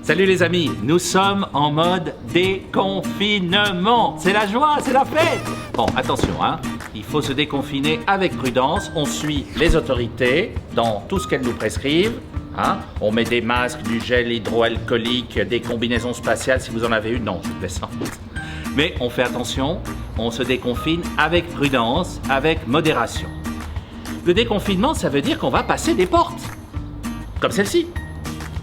Salut les amis, nous sommes en mode déconfinement. C'est la joie, c'est la fête. Bon, attention, il faut se déconfiner avec prudence. On suit les autorités dans tout ce qu'elles nous prescrivent. On met des masques, du gel hydroalcoolique, des combinaisons spatiales. Si vous en avez une, non, je plaisante. Mais on fait attention, on se déconfine avec prudence, avec modération. Le déconfinement, ça veut dire qu'on va passer des portes, comme celle-ci.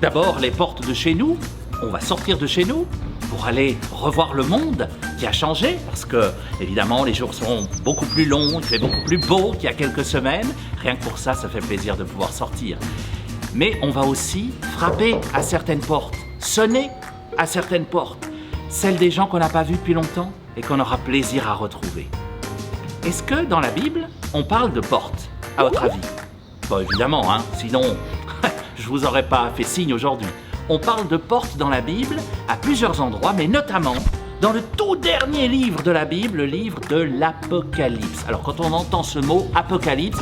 D'abord, les portes de chez nous, on va sortir de chez nous pour aller revoir le monde qui a changé, parce que, évidemment, les jours seront beaucoup plus longs, il fait beaucoup plus beau qu'il y a quelques semaines. Rien que pour ça, ça fait plaisir de pouvoir sortir. Mais on va aussi frapper à certaines portes, sonner à certaines portes, celles des gens qu'on n'a pas vus depuis longtemps et qu'on aura plaisir à retrouver. Est-ce que dans la Bible, on parle de portes, à votre avis? Bon, évidemment, sinon, je vous aurais pas fait signe aujourd'hui. On parle de portes dans la Bible à plusieurs endroits, mais notamment dans le tout dernier livre de la Bible, le livre de l'Apocalypse. Alors quand on entend ce mot Apocalypse,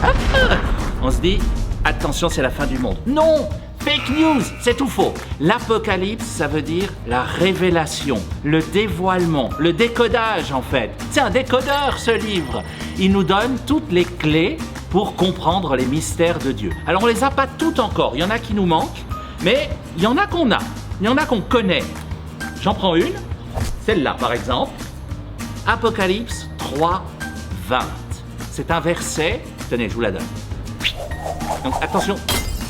on se dit attention, c'est la fin du monde. Non, fake news, c'est tout faux. L'Apocalypse, ça veut dire la révélation, le dévoilement, le décodage en fait. C'est un décodeur ce livre. Il nous donne toutes les clés pour comprendre les mystères de Dieu. Alors on les a pas toutes encore, il y en a qui nous manquent, mais il y en a qu'on a, il y en a qu'on connaît. J'en prends une, celle-là par exemple, Apocalypse 3, 20. C'est un verset, tenez, je vous la donne. Donc attention,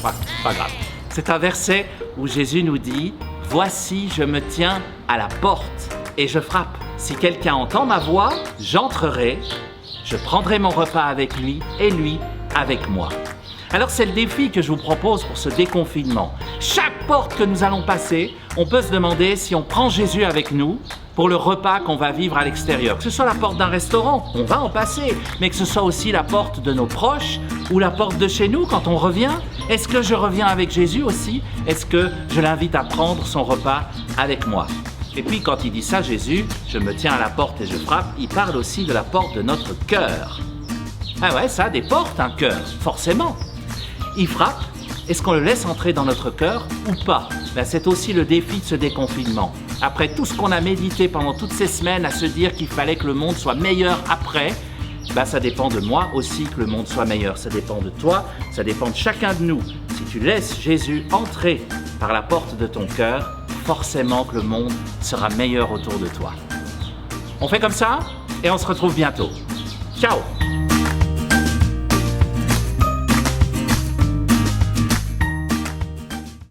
pas grave. C'est un verset où Jésus nous dit « Voici, je me tiens à la porte et je frappe. Si quelqu'un entend ma voix, j'entrerai. Je prendrai mon repas avec lui et lui avec moi. » Alors c'est le défi que je vous propose pour ce déconfinement. Chaque porte que nous allons passer, on peut se demander si on prend Jésus avec nous pour le repas qu'on va vivre à l'extérieur. Que ce soit la porte d'un restaurant, on va en passer, mais que ce soit aussi la porte de nos proches ou la porte de chez nous quand on revient. Est-ce que je reviens avec Jésus aussi? Est-ce que je l'invite à prendre son repas avec moi? Et puis quand il dit ça, Jésus, je me tiens à la porte et je frappe, il parle aussi de la porte de notre cœur. Ah ouais, ça a des portes, un cœur, forcément. Il frappe, est-ce qu'on le laisse entrer dans notre cœur ou pas? C'est aussi le défi de ce déconfinement. Après tout ce qu'on a médité pendant toutes ces semaines à se dire qu'il fallait que le monde soit meilleur après, ça dépend de moi aussi que le monde soit meilleur. Ça dépend de toi, ça dépend de chacun de nous. Si tu laisses Jésus entrer par la porte de ton cœur, forcément que le monde sera meilleur autour de toi. On fait comme ça et on se retrouve bientôt. Ciao!